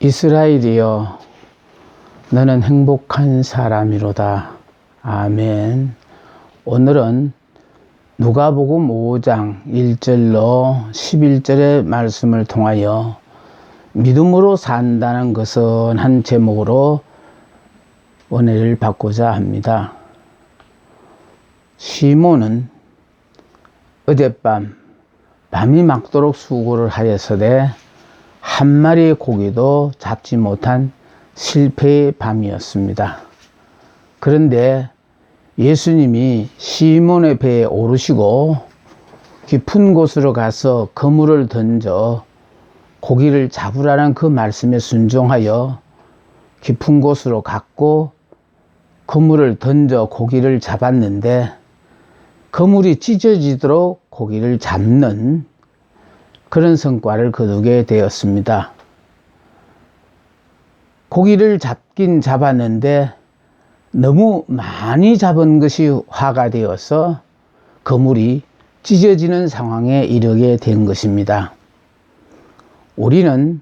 이스라엘이여, 너는 행복한 사람이로다. 아멘. 오늘은 누가복음 5장 1절로 11절의 말씀을 통하여 믿음으로 산다는 것은 한 제목으로 은혜를 받고자 합니다. 시몬은 어젯밤 밤이 막도록 수고를 하였으되 한 마리의 고기도 잡지 못한 실패의 밤이었습니다. 그런데 예수님이 시몬의 배에 오르시고 깊은 곳으로 가서 그물을 던져 고기를 잡으라는 그 말씀에 순종하여 깊은 곳으로 갔고 그물을 던져 고기를 잡았는데 그물이 찢어지도록 고기를 잡는 그런 성과를 거두게 되었습니다. 고기를 잡긴 잡았는데 너무 많이 잡은 것이 화가 되어서 그물이 찢어지는 상황에 이르게 된 것입니다. 우리는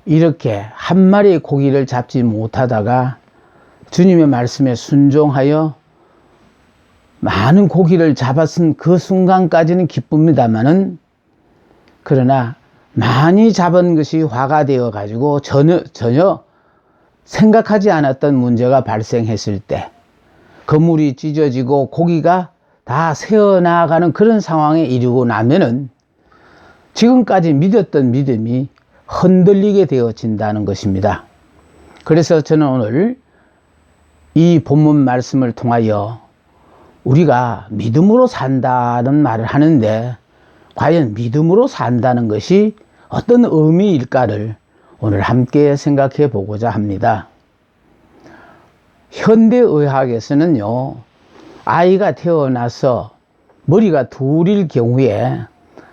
이렇게 한 마리의 고기를 잡지 못하다가 주님의 말씀에 순종하여 많은 고기를 잡았은 그 순간까지는 기쁩니다마는, 그러나 많이 잡은 것이 화가 되어 가지고 전혀 생각하지 않았던 문제가 발생했을 때 그물이 찢어지고 고기가 다 새어나가는 그런 상황에 이르고 나면은 지금까지 믿었던 믿음이 흔들리게 되어진다는 것입니다. 그래서 저는 오늘 이 본문 말씀을 통하여 우리가 믿음으로 산다는 말을 하는데 과연 믿음으로 산다는 것이 어떤 의미일까를 오늘 함께 생각해 보고자 합니다. 현대의학에서는요, 아이가 태어나서 머리가 둘일 경우에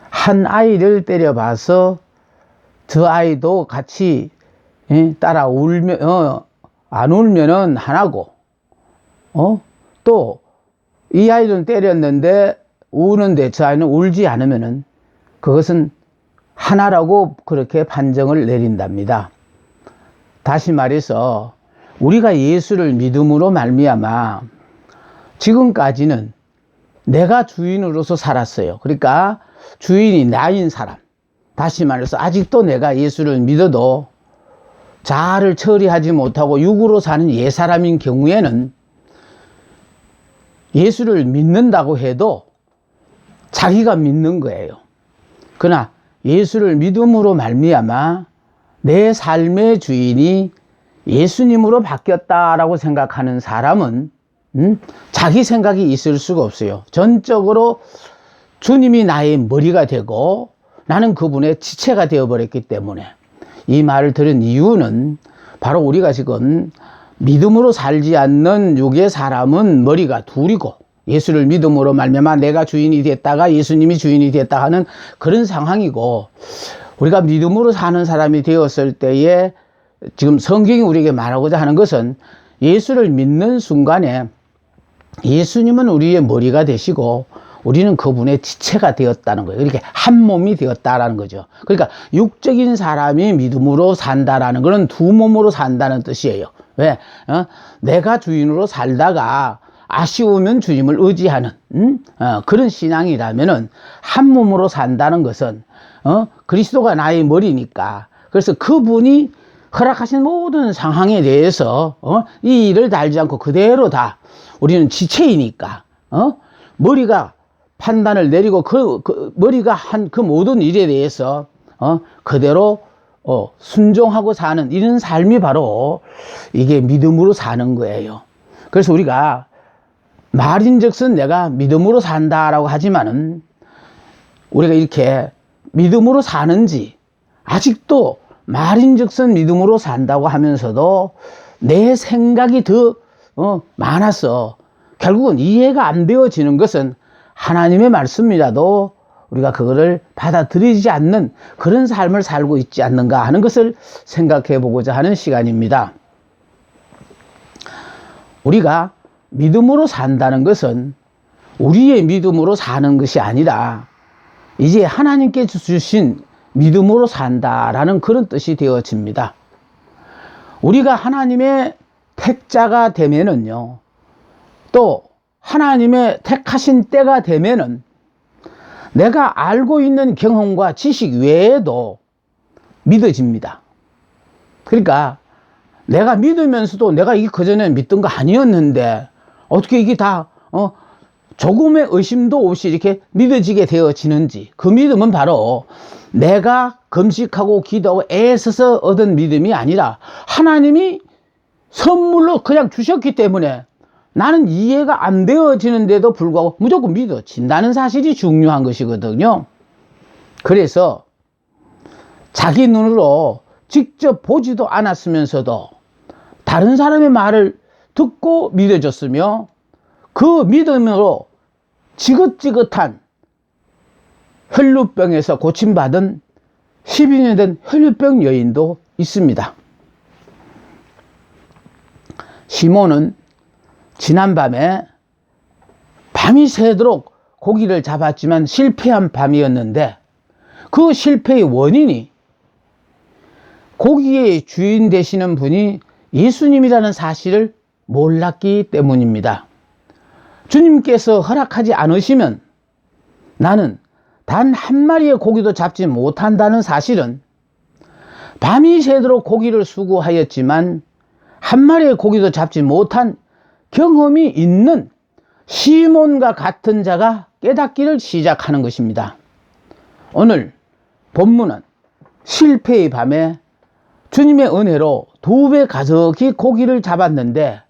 한 아이를 때려봐서 저 아이도 같이 따라 울면 안 울면은 하나고, 또 이 아이는 때렸는데 우는데 저 아이는 울지 않으면은 그것은 하나라고 그렇게 판정을 내린답니다. 다시 말해서 우리가 예수를 믿음으로 말미암아 지금까지는 내가 주인으로서 살았어요. 그러니까 주인이 나인 사람, 다시 말해서 아직도 내가 예수를 믿어도 자아를 처리하지 못하고 육으로 사는 옛사람인 경우에는 예수를 믿는다고 해도 자기가 믿는 거예요. 그러나 예수를 믿음으로 말미암아 내 삶의 주인이 예수님으로 바뀌었다라고 생각하는 사람은 자기 생각이 있을 수가 없어요. 전적으로 주님이 나의 머리가 되고 나는 그분의 지체가 되어버렸기 때문에, 이 말을 들은 이유는 바로 우리가 지금 믿음으로 살지 않는 육의 사람은 머리가 둘이고 예수를 믿음으로 말미암아 내가 주인이 됐다가 예수님이 주인이 됐다 하는 그런 상황이고, 우리가 믿음으로 사는 사람이 되었을 때에 지금 성경이 우리에게 말하고자 하는 것은 예수를 믿는 순간에 예수님은 우리의 머리가 되시고 우리는 그분의 지체가 되었다는 거예요. 이렇게 한 몸이 되었다라는 거죠. 그러니까 육적인 사람이 믿음으로 산다라는 것은 두 몸으로 산다는 뜻이에요. 왜? 내가 주인으로 살다가 아쉬우면 주님을 의지하는 그런 신앙이라면은 한 몸으로 산다는 것은 그리스도가 나의 머리니까, 그래서 그분이 허락하신 모든 상황에 대해서 이 일을 달지 않고 그대로 다 우리는 지체이니까 머리가 판단을 내리고 머리가 한 그 모든 일에 대해서 그대로 순종하고 사는 이런 삶이 바로 이게 믿음으로 사는 거예요. 그래서 우리가 말인즉슨 내가 믿음으로 산다라고 하지만은 우리가 이렇게 믿음으로 사는지, 아직도 말인즉슨 믿음으로 산다고 하면서도 내 생각이 더 많아서 결국은 이해가 안 되어지는 것은 하나님의 말씀이라도 우리가 그거를 받아들이지 않는 그런 삶을 살고 있지 않는가 하는 것을 생각해 보고자 하는 시간입니다. 우리가 믿음으로 산다는 것은 우리의 믿음으로 사는 것이 아니라 이제 하나님께 주신 믿음으로 산다라는 그런 뜻이 되어집니다. 우리가 하나님의 택자가 되면은요, 또 하나님의 택하신 때가 되면은 내가 알고 있는 경험과 지식 외에도 믿어집니다. 그러니까 내가 믿으면서도 내가 이게 그전에 믿던 거 아니었는데 어떻게 이게 다 조금의 의심도 없이 이렇게 믿어지게 되어지는지, 그 믿음은 바로 내가 금식하고 기도하고 애써서 얻은 믿음이 아니라 하나님이 선물로 그냥 주셨기 때문에 나는 이해가 안 되어지는데도 불구하고 무조건 믿어진다는 사실이 중요한 것이거든요. 그래서 자기 눈으로 직접 보지도 않았으면서도 다른 사람의 말을 듣고 믿어졌으며, 그 믿음으로 지긋지긋한 혈루병에서 고침받은 12년 된 혈루병 여인도 있습니다. 시몬은 지난밤에 밤이 새도록 고기를 잡았지만 실패한 밤이었는데, 그 실패의 원인이 고기의 주인 되시는 분이 예수님이라는 사실을 몰랐기 때문입니다. 주님께서 허락하지 않으시면 나는 단 한 마리의 고기도 잡지 못한다는 사실은, 밤이 새도록 고기를 수고하였지만 한 마리의 고기도 잡지 못한 경험이 있는 시몬과 같은 자가 깨닫기를 시작하는 것입니다. 오늘 본문은 실패의 밤에 주님의 은혜로 2배 가득히 고기를 잡았는데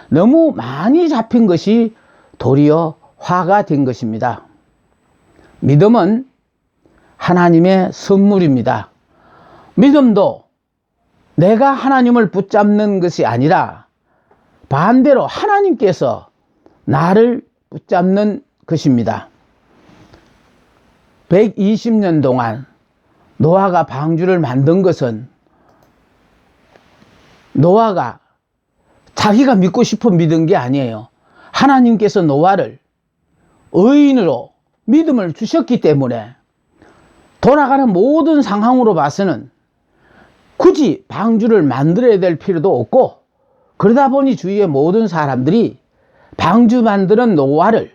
너무 많이 잡힌 것이 도리어 화가 된 것입니다. 믿음은 하나님의 선물입니다. 믿음도 내가 하나님을 붙잡는 것이 아니라 반대로 하나님께서 나를 붙잡는 것입니다. 120년 동안 노아가 방주를 만든 것은 노아가 자기가 믿고 싶어 믿은 게 아니에요. 하나님께서 노아를 의인으로 믿음을 주셨기 때문에 돌아가는 모든 상황으로 봐서는 굳이 방주를 만들어야 될 필요도 없고, 그러다 보니 주위의 모든 사람들이 방주 만드는 노아를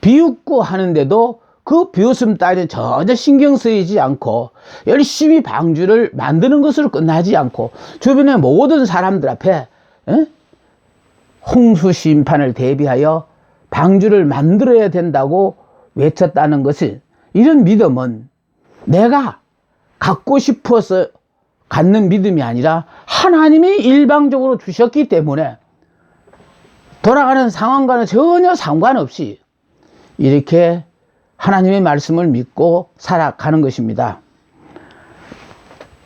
비웃고 하는데도 그 비웃음 따위는 전혀 신경 쓰이지 않고 열심히 방주를 만드는 것으로 끝나지 않고 주변의 모든 사람들 앞에 홍수 심판을 대비하여 방주를 만들어야 된다고 외쳤다는 것을, 이런 믿음은 내가 갖고 싶어서 갖는 믿음이 아니라 하나님이 일방적으로 주셨기 때문에 돌아가는 상황과는 전혀 상관없이 이렇게 하나님의 말씀을 믿고 살아가는 것입니다.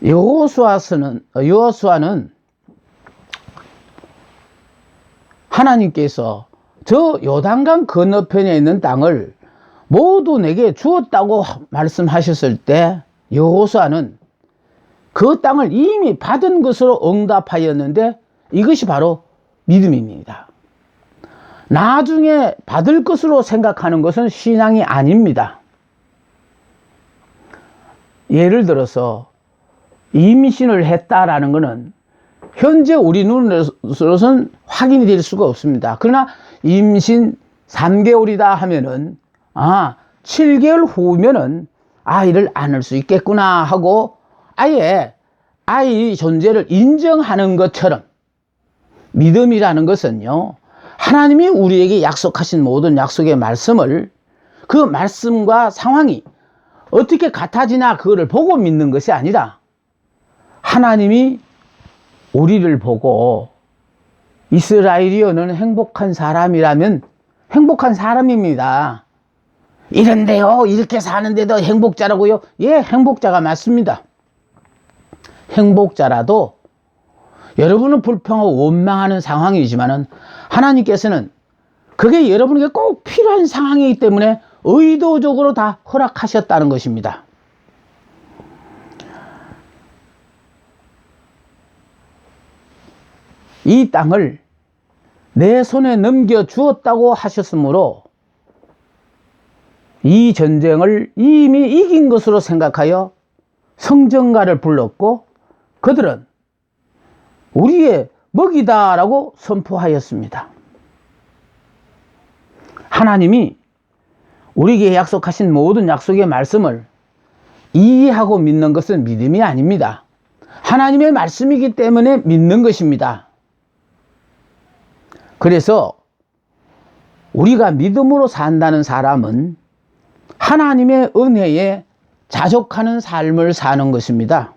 여호수아는 하나님께서 저 요단강 건너편에 있는 땅을 모두 내게 주었다고 말씀하셨을 때 여호수아는 그 땅을 이미 받은 것으로 응답하였는데, 이것이 바로 믿음입니다. 나중에 받을 것으로 생각하는 것은 신앙이 아닙니다. 예를 들어서 임신을 했다라는 것은 현재 우리 눈으로서는 확인이 될 수가 없습니다. 그러나 임신 3개월이다 하면은 7개월 후면은 아이를 안을 수 있겠구나 하고 아예 아이의 존재를 인정하는 것처럼, 믿음이라는 것은요, 하나님이 우리에게 약속하신 모든 약속의 말씀을, 그 말씀과 상황이 어떻게 같아지나 그거를 보고 믿는 것이 아니라 하나님이 우리를 보고 이스라엘이여는 행복한 사람이라면 행복한 사람입니다. 이런데요, 이렇게 사는데도 행복자라고요? 예, 행복자가 맞습니다. 행복자라도 여러분은 불평하고 원망하는 상황이지만은 하나님께서는 그게 여러분에게 꼭 필요한 상황이기 때문에 의도적으로 다 허락하셨다는 것입니다. 이 땅을 내 손에 넘겨주었다고 하셨으므로 이 전쟁을 이미 이긴 것으로 생각하여 성전가를 불렀고, 그들은 우리의 먹이다라고 선포하였습니다. 하나님이 우리에게 약속하신 모든 약속의 말씀을 이해하고 믿는 것은 믿음이 아닙니다. 하나님의 말씀이기 때문에 믿는 것입니다. 그래서 우리가 믿음으로 산다는 사람은 하나님의 은혜에 자족하는 삶을 사는 것입니다.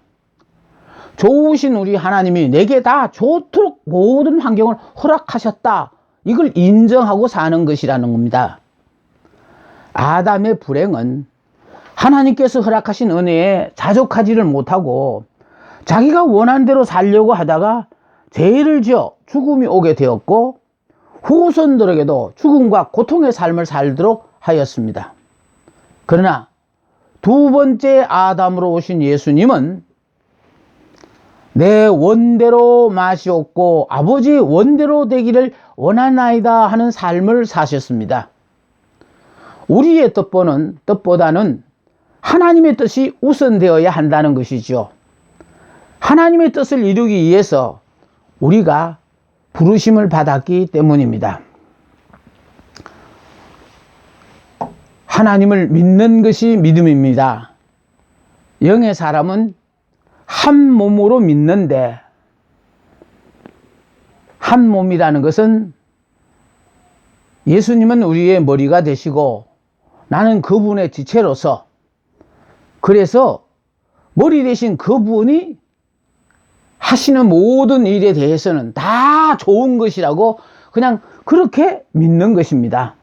좋으신 우리 하나님이 내게 다 좋도록 모든 환경을 허락하셨다. 이걸 인정하고 사는 것이라는 겁니다. 아담의 불행은 하나님께서 허락하신 은혜에 자족하지를 못하고 자기가 원한 대로 살려고 하다가 죄를 지어 죽음이 오게 되었고 후손들에게도 죽음과 고통의 삶을 살도록 하였습니다. 그러나 두 번째 아담으로 오신 예수님은 내 원대로 마시옵고 아버지 원대로 되기를 원하나이다 하는 삶을 사셨습니다. 우리의 뜻보다는 하나님의 뜻이 우선되어야 한다는 것이죠. 하나님의 뜻을 이루기 위해서 우리가 부르심을 받았기 때문입니다. 하나님을 믿는 것이 믿음입니다. 영의 사람은 한 몸으로 믿는데, 한 몸이라는 것은 예수님은 우리의 머리가 되시고 나는 그분의 지체로서, 그래서 머리 되신 그분이 하시는 모든 일에 대해서는 다 좋은 것이라고 그냥 그렇게 믿는 것입니다.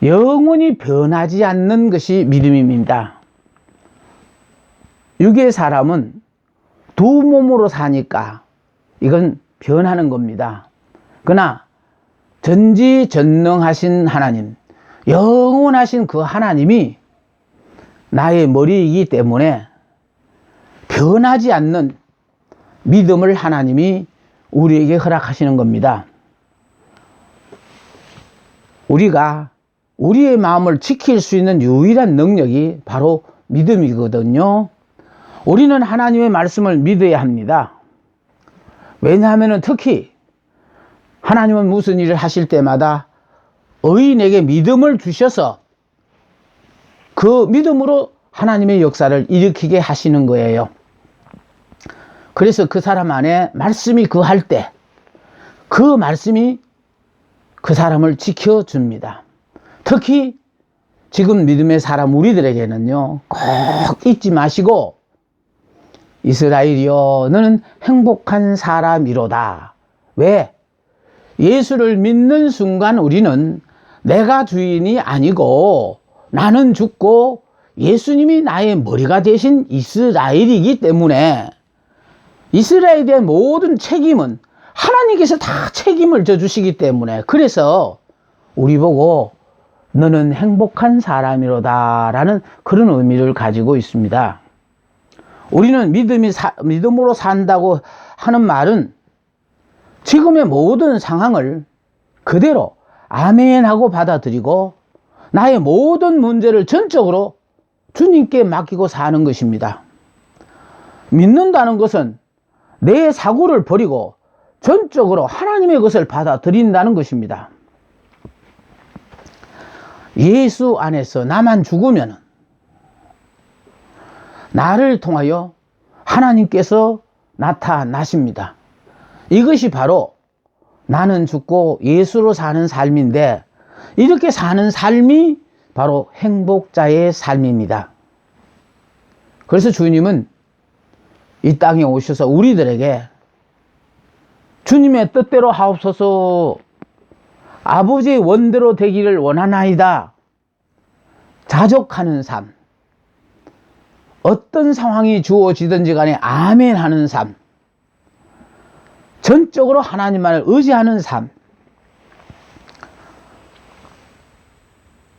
영원히 변하지 않는 것이 믿음입니다. 육의 사람은 두 몸으로 사니까 이건 변하는 겁니다. 그러나 전지전능하신 하나님, 영원하신 그 하나님이 나의 머리이기 때문에 변하지 않는 믿음을 하나님이 우리에게 허락하시는 겁니다. 우리가 우리의 마음을 지킬 수 있는 유일한 능력이 바로 믿음이거든요. 우리는 하나님의 말씀을 믿어야 합니다. 왜냐하면 특히 하나님은 무슨 일을 하실 때마다 의인에게 믿음을 주셔서 그 믿음으로 하나님의 역사를 일으키게 하시는 거예요. 그래서 그 사람 안에 말씀이 거할 때 그 말씀이 그 사람을 지켜줍니다. 특히 지금 믿음의 사람 우리들에게는요, 꼭 잊지 마시고 이스라엘이여 너는 행복한 사람이로다. 왜? 예수를 믿는 순간 우리는 내가 주인이 아니고 나는 죽고 예수님이 나의 머리가 되신 이스라엘이기 때문에 이스라엘에 대한 모든 책임은 하나님께서 다 책임을 져주시기 때문에, 그래서 우리 보고 너는 행복한 사람이로다 라는 그런 의미를 가지고 있습니다. 우리는 믿음으로 산다고 하는 말은 지금의 모든 상황을 그대로 아멘 하고 받아들이고 나의 모든 문제를 전적으로 주님께 맡기고 사는 것입니다. 믿는다는 것은 내 사고를 버리고 전적으로 하나님의 것을 받아들인다는 것입니다. 예수 안에서 나만 죽으면 나를 통하여 하나님께서 나타나십니다. 이것이 바로 나는 죽고 예수로 사는 삶인데, 이렇게 사는 삶이 바로 행복자의 삶입니다. 그래서 주님은 이 땅에 오셔서 우리들에게 주님의 뜻대로 하옵소서, 아버지의 원대로 되기를 원하나이다, 자족하는 삶, 어떤 상황이 주어지든지 간에 아멘 하는 삶, 전적으로 하나님만을 의지하는 삶,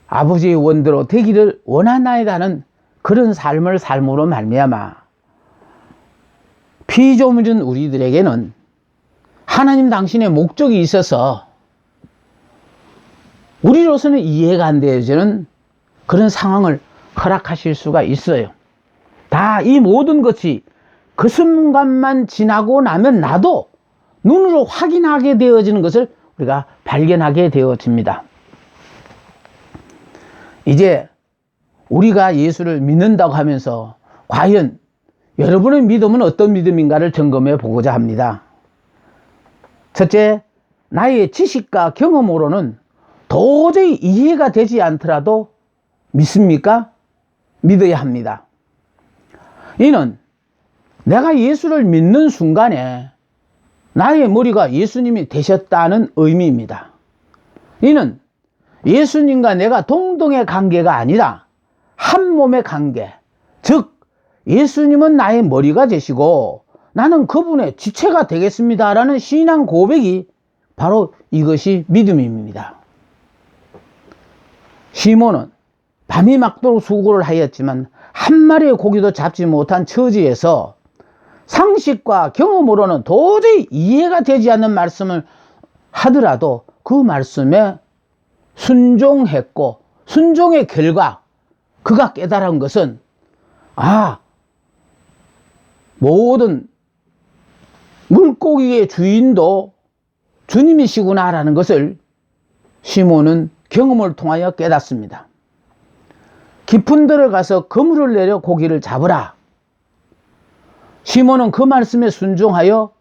아버지의 원대로 되기를 원하나이다는 그런 삶을 삶으로 말미암아 피조물인 우리들에게는 하나님 당신의 목적이 있어서 우리로서는 이해가 안 되어지는 그런 상황을 허락하실 수가 있어요. 다 이 모든 것이 그 순간만 지나고 나면 나도 눈으로 확인하게 되어지는 것을 우리가 발견하게 되어집니다. 이제 우리가 예수를 믿는다고 하면서 과연 여러분의 믿음은 어떤 믿음인가를 점검해 보고자 합니다. 첫째, 나의 지식과 경험으로는 도저히 이해가 되지 않더라도 믿습니까? 믿어야 합니다. 이는 내가 예수를 믿는 순간에 나의 머리가 예수님이 되셨다는 의미입니다. 이는 예수님과 내가 동등의 관계가 아니라 한 몸의 관계, 즉 예수님은 나의 머리가 되시고 나는 그분의 지체가 되겠습니다 라는 신앙 고백이 바로 이것이 믿음입니다. 시몬은 밤이 막도록 수고를 하였지만 한 마리의 고기도 잡지 못한 처지에서 상식과 경험으로는 도저히 이해가 되지 않는 말씀을 하더라도 그 말씀에 순종했고, 순종의 결과 그가 깨달은 것은 모든 물고기의 주인도 주님이시구나 라는 것을 시몬은 경험을 통하여 깨닫습니다. 깊은 들에 가서 그물을 내려 고기를 잡으라. 시몬은 그 말씀에 순종하여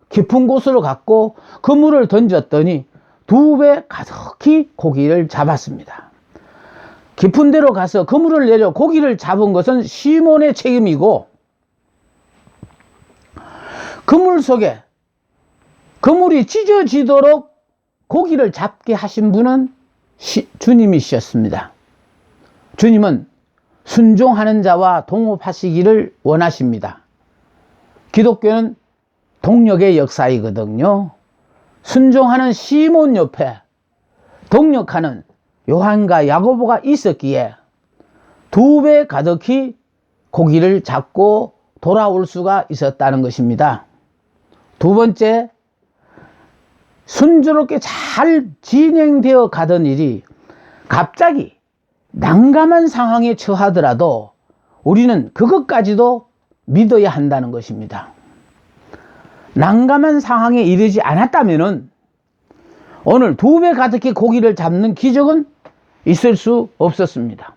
깊은 곳으로 갔고 그물을 던졌더니 2배 가득히 고기를 잡았습니다. 깊은 데로 가서 그물을 내려 고기를 잡은 것은 시몬의 책임이고, 그물 속에 그물이 찢어지도록 고기를 잡게 하신 분은 주님이셨습니다. 주님은 순종하는 자와 동업하시기를 원하십니다. 기독교는 동력의 역사이거든요. 순종하는 시몬 옆에 동력하는 요한과 야고보가 있었기에 2배 가득히 고기를 잡고 돌아올 수가 있었다는 것입니다. 두 번째, 순조롭게 잘 진행되어 가던 일이 갑자기 난감한 상황에 처하더라도 우리는 그것까지도 믿어야 한다는 것입니다. 난감한 상황에 이르지 않았다면 오늘 2배 가득히 고기를 잡는 기적은 있을 수 없었습니다.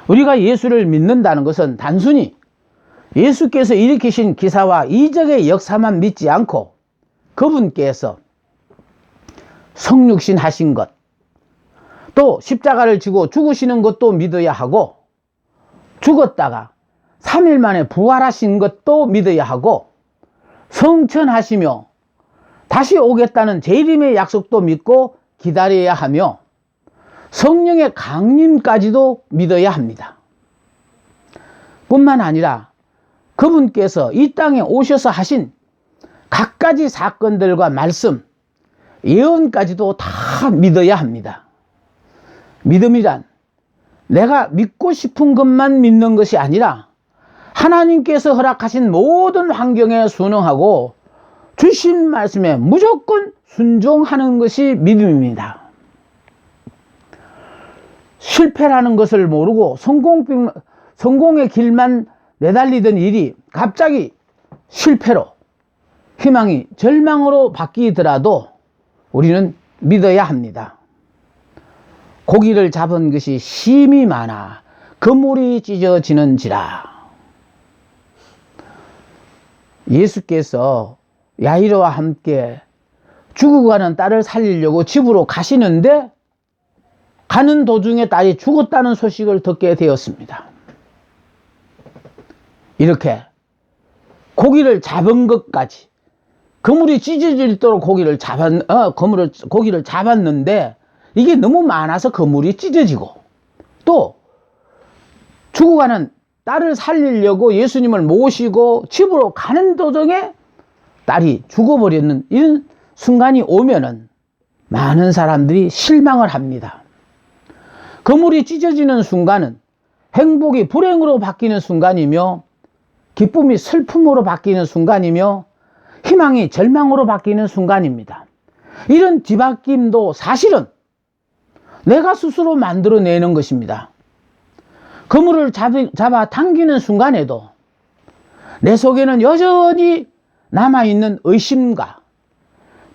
우리가 예수를 믿는다는 것은 단순히 예수께서 일으키신 기사와 이적의 역사만 믿지 않고 그분께서 성육신 하신 것, 또 십자가를 지고 죽으시는 것도 믿어야 하고, 죽었다가 3일 만에 부활하신 것도 믿어야 하고, 성천하시며 다시 오겠다는 재림의 약속도 믿고 기다려야 하며, 성령의 강림까지도 믿어야 합니다. 뿐만 아니라 그분께서 이 땅에 오셔서 하신 갖가지 사건들과 말씀, 예언까지도 다 믿어야 합니다. 믿음이란 내가 믿고 싶은 것만 믿는 것이 아니라 하나님께서 허락하신 모든 환경에 순응하고 주신 말씀에 무조건 순종하는 것이 믿음입니다. 실패라는 것을 모르고 성공의 길만 내달리던 일이 갑자기 실패로, 희망이 절망으로 바뀌더라도 우리는 믿어야 합니다. 고기를 잡은 것이 심이 많아 그물이 찢어지는지라. 예수께서 야이로와 함께 죽어가는 딸을 살리려고 집으로 가시는데 가는 도중에 딸이 죽었다는 소식을 듣게 되었습니다. 이렇게 고기를 잡은 것까지, 그물이 찢어질도록 고기를 잡았는데 이게 너무 많아서 그물이 찢어지고, 또 죽어가는 딸을 살리려고 예수님을 모시고 집으로 가는 도중에 딸이 죽어버리는 이런 순간이 오면은 많은 사람들이 실망을 합니다. 그물이 찢어지는 순간은 행복이 불행으로 바뀌는 순간이며, 기쁨이 슬픔으로 바뀌는 순간이며, 희망이 절망으로 바뀌는 순간입니다. 이런 뒤바뀜도 사실은 내가 스스로 만들어내는 것입니다. 그물을 잡아 당기는 순간에도 내 속에는 여전히 남아있는 의심과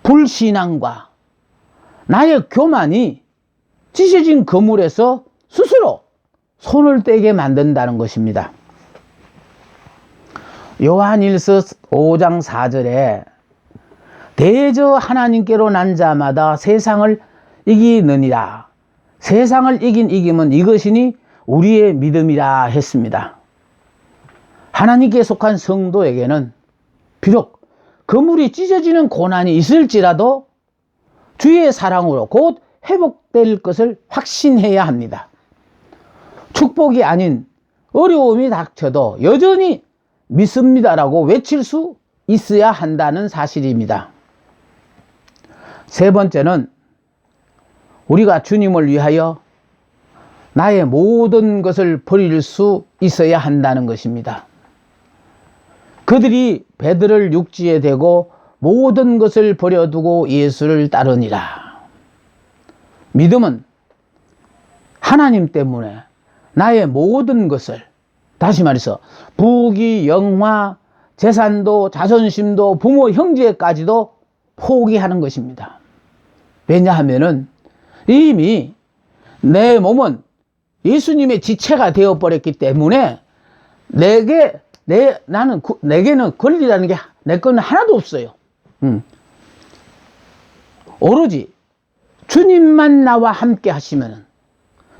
불신앙과 나의 교만이 찢어진 그물에서 스스로 손을 떼게 만든다는 것입니다. 요한일서 5장 4절에 대저 하나님께로 난 자마다 세상을 이기느니라. 세상을 이긴 이김은 이것이니 우리의 믿음이라 했습니다. 하나님께 속한 성도에게는 비록 그물이 찢어지는 고난이 있을지라도 주의 사랑으로 곧 회복될 것을 확신해야 합니다. 축복이 아닌 어려움이 닥쳐도 여전히 믿습니다라고 외칠 수 있어야 한다는 사실입니다. 세 번째는 우리가 주님을 위하여 나의 모든 것을 버릴 수 있어야 한다는 것입니다. 그들이 배들을 육지에 대고 모든 것을 버려두고 예수를 따르니라. 믿음은 하나님 때문에 나의 모든 것을, 다시 말해서 부귀, 영화, 재산도, 자존심도, 부모, 형제까지도 포기하는 것입니다. 왜냐하면은 이미 내 몸은 예수님의 지체가 되어버렸기 때문에 내게는 권리라는 게 내 건 하나도 없어요. 오로지 주님만 나와 함께 하시면은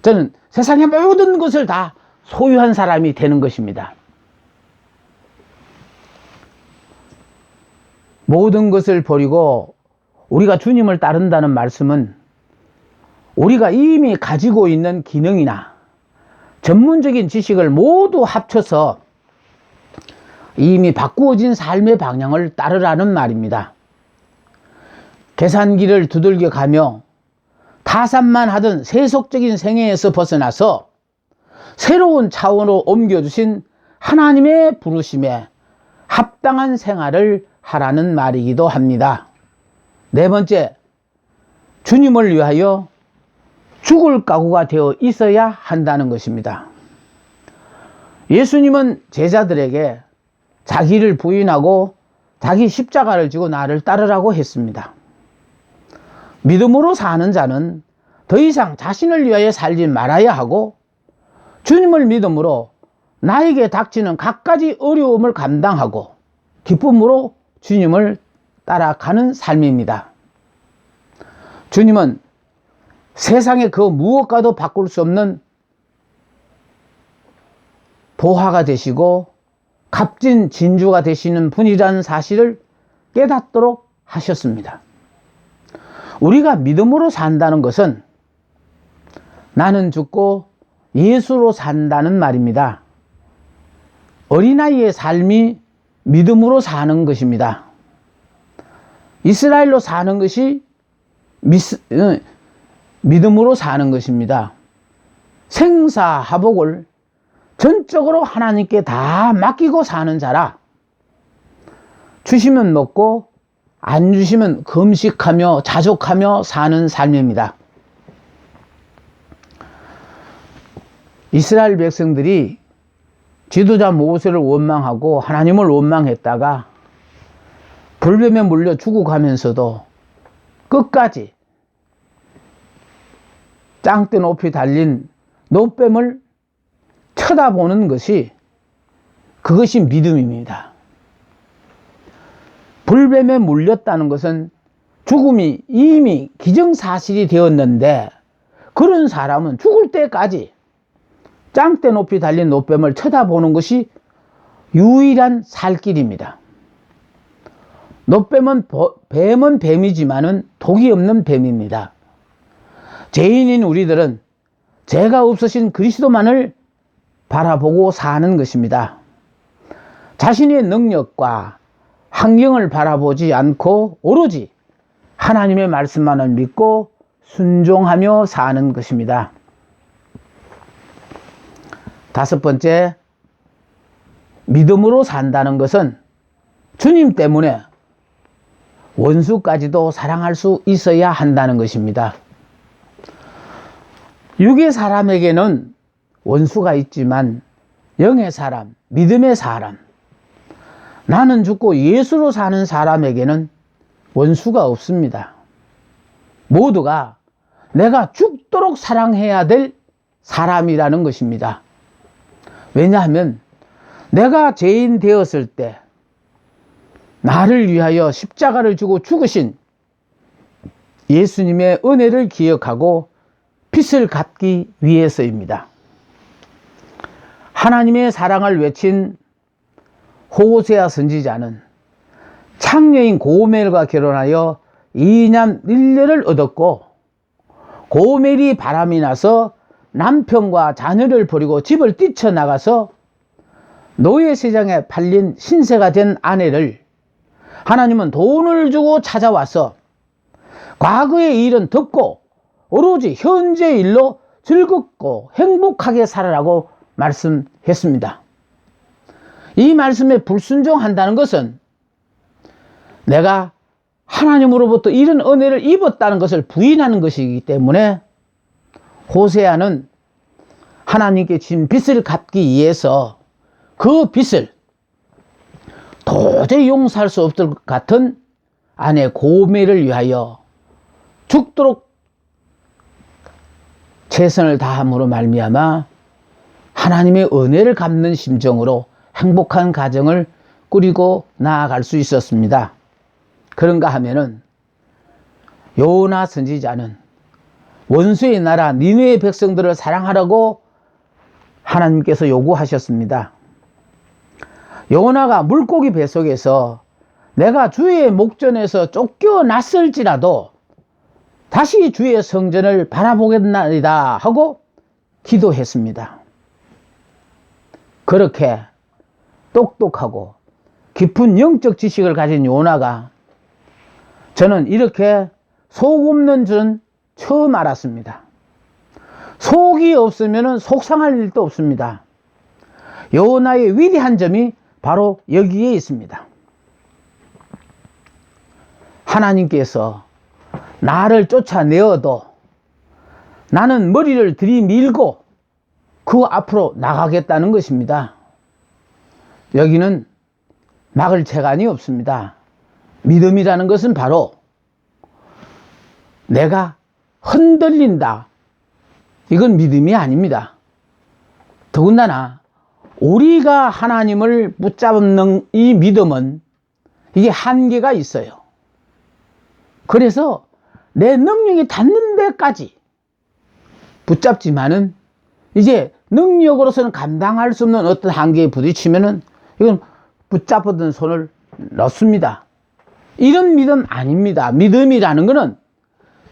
저는 세상의 모든 것을 다 소유한 사람이 되는 것입니다. 모든 것을 버리고 우리가 주님을 따른다는 말씀은 우리가 이미 가지고 있는 기능이나 전문적인 지식을 모두 합쳐서 이미 바꾸어진 삶의 방향을 따르라는 말입니다. 계산기를 두들겨 가며 타산만 하던 세속적인 생애에서 벗어나서 새로운 차원으로 옮겨주신 하나님의 부르심에 합당한 생활을 하라는 말이기도 합니다. 네 번째, 주님을 위하여 죽을 각오가 되어 있어야 한다는 것입니다. 예수님은 제자들에게 자기를 부인하고 자기 십자가를 지고 나를 따르라고 했습니다. 믿음으로 사는 자는 더 이상 자신을 위하여 살지 말아야 하고 주님을 믿음으로 나에게 닥치는 갖가지 어려움을 감당하고 기쁨으로 주님을 따라가는 삶입니다. 주님은 세상의 그 무엇과도 바꿀 수 없는 보화가 되시고 값진 진주가 되시는 분이라는 사실을 깨닫도록 하셨습니다. 우리가 믿음으로 산다는 것은 나는 죽고 예수로 산다는 말입니다. 어린아이의 삶이 믿음으로 사는 것입니다. 이스라엘로 사는 것이 믿음으로 사는 것입니다. 생사하복을 전적으로 하나님께 다 맡기고 사는 자라 주시면 먹고 안 주시면 금식하며 자족하며 사는 삶입니다. 이스라엘 백성들이 지도자 모세를 원망하고 하나님을 원망했다가 불뱀에 물려 죽어가면서도 끝까지 짱대 높이 달린 노뱀을 쳐다보는 것이 그것이 믿음입니다. 불뱀에 물렸다는 것은 죽음이 이미 기정사실이 되었는데 그런 사람은 죽을 때까지 짱대 높이 달린 노뱀을 쳐다보는 것이 유일한 살 길입니다. 노뱀은 뱀은 뱀이지만은 독이 없는 뱀입니다. 죄인인 우리들은 죄가 없으신 그리스도만을 바라보고 사는 것입니다. 자신의 능력과 환경을 바라보지 않고 오로지 하나님의 말씀만을 믿고 순종하며 사는 것입니다. 다섯 번째, 믿음으로 산다는 것은 주님 때문에 원수까지도 사랑할 수 있어야 한다는 것입니다. 육의 사람에게는 원수가 있지만 영의 사람, 믿음의 사람, 나는 죽고 예수로 사는 사람에게는 원수가 없습니다. 모두가 내가 죽도록 사랑해야 될 사람이라는 것입니다. 왜냐하면 내가 죄인 되었을 때 나를 위하여 십자가를 지고 죽으신 예수님의 은혜를 기억하고 빚을 갚기 위해서입니다. 하나님의 사랑을 외친 호세아 선지자는 창녀인 고멜과 결혼하여 이남 1녀를 얻었고, 고멜이 바람이 나서 남편과 자녀를 버리고 집을 뛰쳐나가서 노예시장에 팔린 신세가 된 아내를 하나님은 돈을 주고 찾아와서 과거의 일은 덮고 오로지 현재 일로 즐겁고 행복하게 살아라고 말씀했습니다. 이 말씀에 불순종한다는 것은 내가 하나님으로부터 이런 은혜를 입었다는 것을 부인하는 것이기 때문에 호세아는 하나님께 진 빚을 갚기 위해서 그 빚을 도저히 용서할 수 없을 것 같은 아내 고멜을 위하여 죽도록 최선을 다함으로 말미암아 하나님의 은혜를 갚는 심정으로 행복한 가정을 꾸리고 나아갈 수 있었습니다. 그런가 하면은 요나 선지자는 원수의 나라 니느웨 백성들을 사랑하라고 하나님께서 요구하셨습니다. 요나가 물고기 뱃속에서 내가 주의 목전에서 쫓겨났을지라도 다시 주의 성전을 바라보겠나이다 하고 기도했습니다. 그렇게 똑똑하고 깊은 영적 지식을 가진 요나가 저는 이렇게 속 없는 줄은 처음 알았습니다. 속이 없으면 속상할 일도 없습니다. 요나의 위대한 점이 바로 여기에 있습니다. 하나님께서 나를 쫓아내어도 나는 머리를 들이밀고 그 앞으로 나가겠다는 것입니다. 여기는 막을 재간이 없습니다. 믿음이라는 것은 바로 내가 흔들린다, 이건 믿음이 아닙니다. 더군다나 우리가 하나님을 붙잡는 이 믿음은 이게 한계가 있어요. 그래서 내 능력이 닿는 데까지 붙잡지만은 이제 능력으로서는 감당할 수 없는 어떤 한계에 부딪히면은 이건 붙잡았던 손을 놓습니다. 이런 믿음 아닙니다. 믿음이라는 것은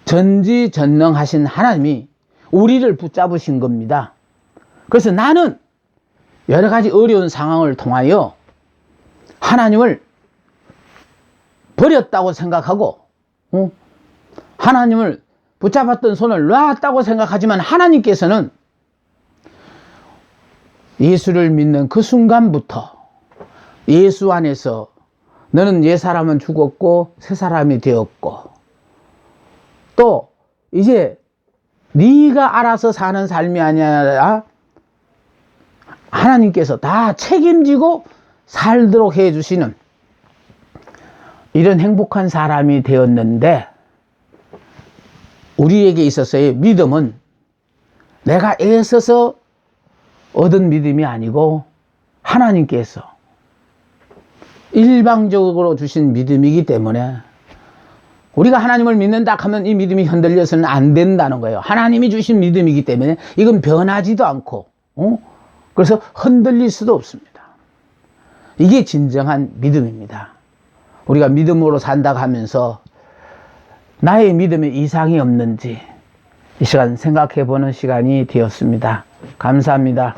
전지전능하신 하나님이 우리를 붙잡으신 겁니다. 그래서 나는 여러 가지 어려운 상황을 통하여 하나님을 버렸다고 생각하고 하나님을 붙잡았던 손을 놨다고 생각하지만 하나님께서는 예수를 믿는 그 순간부터 예수 안에서 너는 옛사람은 죽었고 새사람이 되었고 또 이제 네가 알아서 사는 삶이 아니라 하나님께서 다 책임지고 살도록 해주시는 이런 행복한 사람이 되었는데, 우리에게 있어서의 믿음은 내가 애써서 얻은 믿음이 아니고 하나님께서 일방적으로 주신 믿음이기 때문에 우리가 하나님을 믿는다 하면 이 믿음이 흔들려서는 안 된다는 거예요. 하나님이 주신 믿음이기 때문에 이건 변하지도 않고 그래서 흔들릴 수도 없습니다. 이게 진정한 믿음입니다. 우리가 믿음으로 산다고 하면서 나의 믿음에 이상이 없는지 이 시간 생각해 보는 시간이 되었습니다. 감사합니다.